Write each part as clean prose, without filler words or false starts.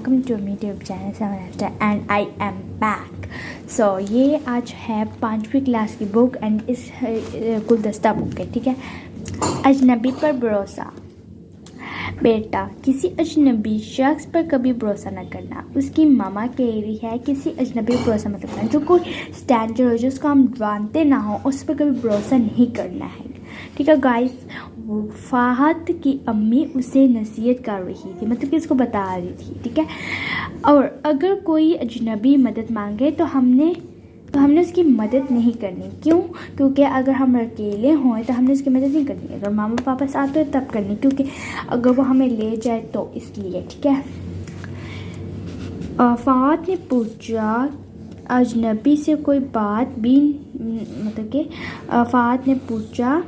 Welcome to me YouTube channel summer after and I am back. So ये आज है 5वीं क्लास की बुक एंड इस गुलदस्ता बुक है, ठीक है। अजनबी पर भरोसा। बेटा, किसी अजनबी शख्स पर कभी भरोसा न करना। उसकी मामा कह रही है किसी अजनबी पर भरोसा मत करना। जो कोई स्ट्रेंजर हो, जिसको हम जानते ना हो, उस पर कभी भरोसा नहीं करना है, ठीक है गाइस। फाहद की अम्मी उसे नसीहत कर रही थी, मतलब कि इसको बता रही थी, ठीक है। और अगर कोई अजनबी मदद मांगे तो हमने उसकी मदद नहीं करनी। क्यों? क्योंकि अगर हम अकेले हों तो हमने उसकी मदद नहीं करनी। अगर मामा पापा साथ हो तब करनी, क्योंकि अगर वो हमें ले जाए तो इसलिए, ठीक है। फाहद ने पूछा अजनबी से कोई बात भी, मतलब कि फाहद ने पूछा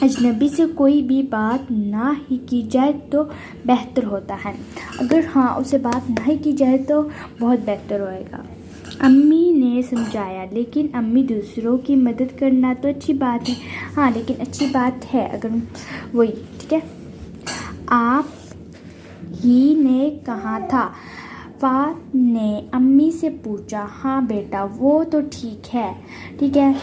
अजनबी से कोई भी बात ना ही की जाए तो बेहतर होता है। अगर हाँ उसे बात ना ही की जाए तो बहुत बेहतर होएगा। अम्मी ने समझाया, लेकिन अम्मी दूसरों की मदद करना तो अच्छी बात है। हाँ, लेकिन अच्छी बात है अगर वही, ठीक है। आप ही ने कहा था, फात ने अम्मी से पूछा। हाँ बेटा, वो तो ठीक है, ठीक है,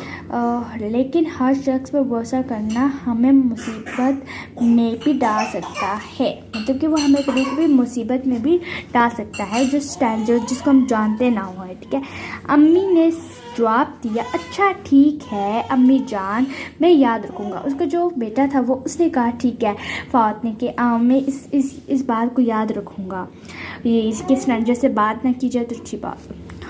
लेकिन हर शख्स पर भरोसा करना हमें मुसीबत में भी डाल सकता है। मतलब कि वो हमें कभी कभी मुसीबत में भी डाल सकता है, जो स्ट्रेंजर जिसको हम जानते ना हो, ठीक है। अम्मी ने जवाब दिया, अच्छा ठीक है अम्मी जान, मैं याद रखूँगा। उसका जो बेटा था वो उसने कहा ठीक है फात ने कि मैं इस बात को याद रखूँगा, ये इसके स्ट्रेंजर से बात ना की जाए तो अच्छी बात।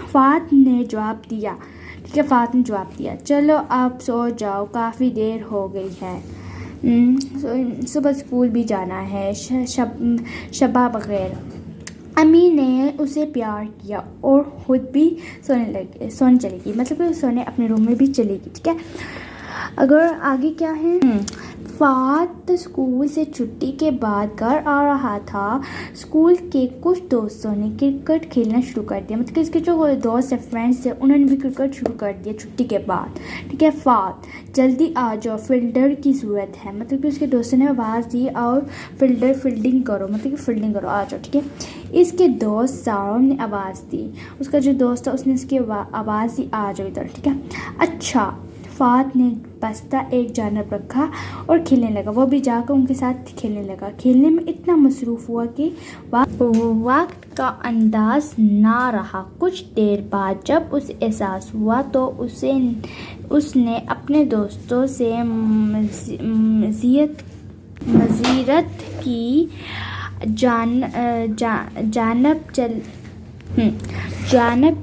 फात ने जवाब दिया, ठीक है। फात ने जवाब दिया, चलो आप सो जाओ, काफ़ी देर हो गई है, सुबह स्कूल भी जाना है, शबा वगैरह। अम्मी ने उसे प्यार किया और खुद भी सोने चली गई, मतलब कि सोने अपने रूम में भी चली गई, ठीक है। अगर आगे क्या है, फात स्कूल से छुट्टी के बाद घर आ रहा था। स्कूल के कुछ दोस्तों ने क्रिकेट खेलना शुरू कर दिया, मतलब कि इसके जो दोस्त है, फ्रेंड्स है, उन्होंने भी क्रिकेट शुरू कर दिया छुट्टी के बाद, ठीक है। फात जल्दी आ जाओ, फील्डर की ज़रूरत है, मतलब कि उसके दोस्तों ने आवाज़ दी और फील्डिंग करो, मतलब कि फील्डिंग करो, आ जाओ, ठीक है। इसके दोस्त सारों ने आवाज़ दी, उसका जो दोस्त था उसने उसकी आवाज़ दी, आ जाओ इधर, ठीक है। अच्छा, फात ने बस्ता एक जानब रखा और खेलने लगा। वो भी जाकर उनके साथ खेलने लगा। खेलने में इतना मसरूफ़ हुआ कि वक्त का अंदाज ना रहा। कुछ देर बाद जब उसे एहसास हुआ तो उसने अपने दोस्तों से मज़ीरत की, जानब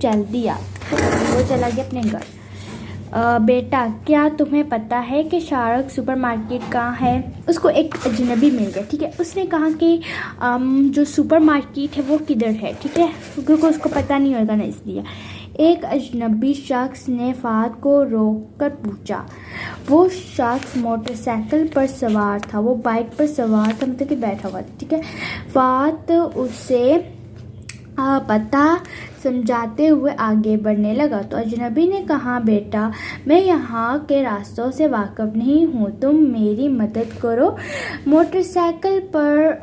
चल दिया। वो चला गया अपने घर। बेटा, क्या तुम्हें पता है कि शारक सुपरमार्केट कहाँ है? उसको एक अजनबी मिल गया, ठीक है। उसने कहा कि जो सुपरमार्केट है वो किधर है, ठीक है, क्योंकि उसको पता नहीं होगा ना, इसलिए। एक अजनबी शख्स ने फात को रोक कर पूछा। वो शख्स मोटरसाइकिल पर सवार था, वो बाइक पर सवार था, मतलब कि बैठा हुआ था, ठीक है। फात उसे पता समझाते हुए आगे बढ़ने लगा तो अजनबी ने कहा, बेटा मैं यहाँ के रास्तों से वाकिफ़ नहीं हूँ, तुम मेरी मदद करो। मोटरसाइकिल पर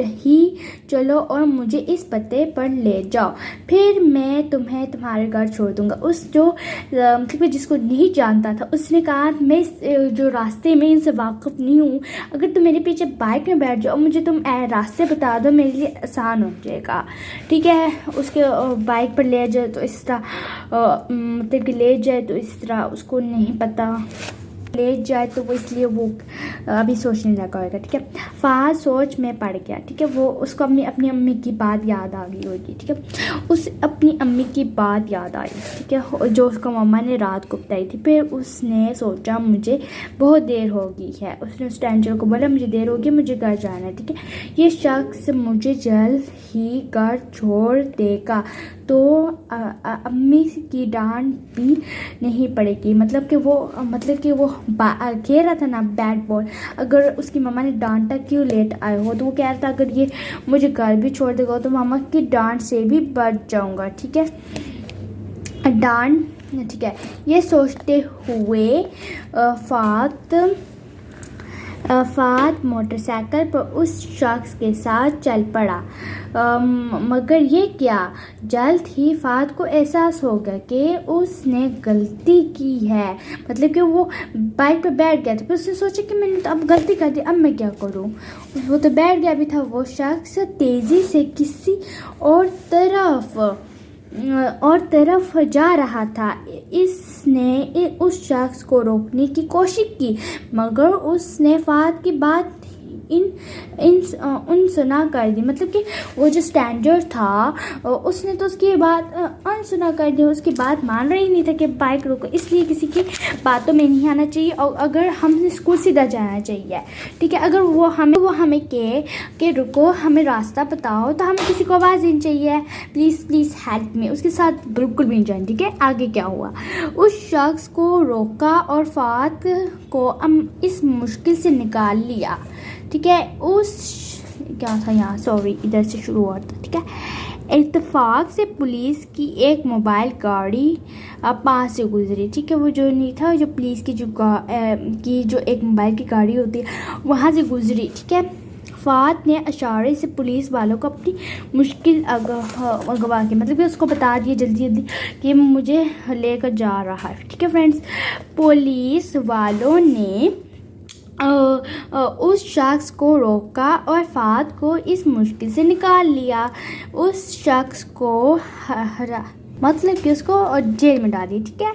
ही चलो और मुझे इस पते पर ले जाओ, फिर मैं तुम्हें तुम्हारे घर छोड़ दूँगा। उस जो मतलब जिसको नहीं जानता था उसने कहा, मैं जो रास्ते में इनसे वाकिफ़ नहीं हूँ, अगर तुम मेरे पीछे बाइक में बैठ जाओ, मुझे तुम रास्ते बता दो, मेरे लिए आसान हो जाएगा, ठीक है। उसके बाइक पर ले जाए तो इस तरह, मतलब कि ले जाए तो इस तरह, उसको नहीं पता ले जाए तो वो, इसलिए वो अभी सोचने लगा होगा, ठीक है। फात सोच में पड़ गया, ठीक है। वो उसको अपनी अम्मी की बात याद आ गई होगी, ठीक है। उस अपनी अम्मी की बात याद आई, ठीक है, जो उसको मम्मा ने रात को बताई थी। फिर उसने सोचा मुझे बहुत देर हो गई है। उसने उस स्ट्रेंजर को बोला, मुझे देर हो गई, मुझे घर जाना है, ठीक है। ये शख्स मुझे जल्द ही घर छोड़ देगा तो अम्मी की डांट भी नहीं पड़ेगी, मतलब कि वो खेल रहा था ना बैट बॉल, अगर उसकी मामा ने डांटा क्यों लेट आए हो, तो वो कह रहा था अगर ये मुझे घर भी छोड़ देगा तो मामा की डांट से भी बच जाऊंगा, ठीक है। ठीक है। ये सोचते हुए फात फ़ाद मोटरसाइकिल पर उस शख्स के साथ चल पड़ा। मगर ये क्या, जल्द ही फ़ाद को एहसास हो गया कि उसने गलती की है। मतलब कि वो बाइक पर बैठ गया था, फिर उसने सोचा कि मैंने तो अब गलती कर दी, अब मैं क्या करूं। वो तो बैठ गया भी था। वो शख्स तेज़ी से किसी और तरफ जा रहा था। इसने उस शख्स को रोकने की कोशिश की, मगर उसने फ़ाद की बात अनसुना कर दी। मतलब कि वो जो स्टैंडर्ड था उसने तो उसकी बात अनसुना कर दी। उसकी बात मान रही नहीं था कि बाइक रोको। इसलिए किसी की बातों में नहीं आना चाहिए, और अगर हमने स्कूल सीधा जाना चाहिए, ठीक है। अगर वो हमें के रुको, हमें रास्ता बताओ, तो हमें किसी को आवाज़ देनी चाहिए, प्लीज़ प्लीज़ हेल्प मी। उसके साथ बिल्कुल भी नहीं जाए, ठीक है। आगे क्या हुआ, उस शख्स को रोका और फ़ाद को इस मुश्किल से निकाल लिया, ठीक है। क्या था यहाँ, सॉरी, इधर से शुरू हुआ था, ठीक है। इत्तेफाक से पुलिस की एक मोबाइल गाड़ी पास से गुजरी, ठीक है। वो जो नहीं था, जो पुलिस की जो एक मोबाइल की गाड़ी होती है, वहाँ से गुजरी, ठीक है। फ़ाद ने इशारे से पुलिस वालों को अपनी मुश्किल अगवा के, मतलब कि उसको बता दिया जल्दी जल्दी कि मुझे लेकर जा रहा है, ठीक है फ्रेंड्स। पुलिस वालों ने उस शख्स को रोका और फ़ाद को इस मुश्किल से निकाल लिया। उस शख्स को मतलब कि उसको जेल में डाल दिया, ठीक है,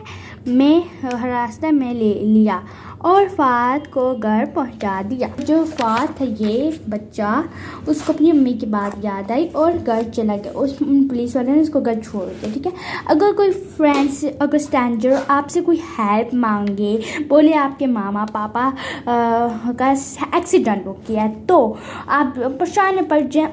हिरासत में ले लिया और फ़ाद को घर पहुंचा दिया। जो फ़ाद था, ये बच्चा, उसको अपनी मम्मी की बात याद आई और घर चला गया। उस पुलिस वाले ने उसको घर छोड़ दिया, ठीक है। अगर कोई फ्रेंड्स, अगर स्ट्रेंजर आपसे कोई हेल्प मांगे, बोले आपके मामा पापा का एक्सीडेंट हो गया, तो आप परेशान पड़ जाए,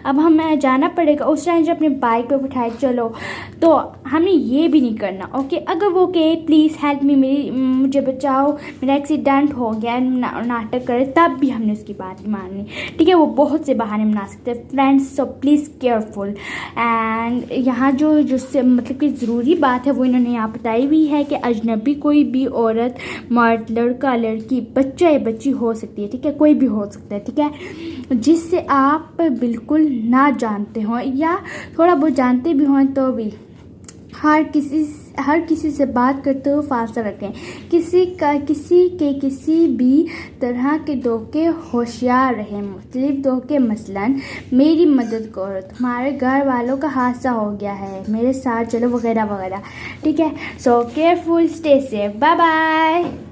अब हमें जाना पड़ेगा। उस स्ट्रेंजर अपने बाइक पे बिठाए चलो, तो हमें ये भी नहीं करना, ओके। अगर वो कहे प्लीज़ हेल्प मी, मुझे बचाओ, मेरा एक्सीडेंट हो गया, नाटक करे, तब भी हमने उसकी बात नहीं माननी, ठीक है। वो बहुत से बहाने बना सकते हैं friends, so please careful. And यहाँ जो मतलब कि ज़रूरी बात है वो इन्होंने यहाँ बताई हुई है कि अजनबी कोई भी औरत, मर्द, लड़का, लड़की, बच्चा या बच्ची हो सकती है, ठीक है, कोई भी हो सकता है, ठीक है, जिससे आप बिल्कुल ना जानते हो या थोड़ा बहुत जानते भी हों, तो भी हर किसी से बात करते हुए फासला रखें। किसी भी तरह के धोखे होशियार रहें। मुख्तलिफ धोखे, मसलन मेरी मदद करो, तुम्हारे घर वालों का हादसा हो गया है, मेरे साथ चलो, वगैरह वगैरह, ठीक है। So careful, stay safe, bye bye.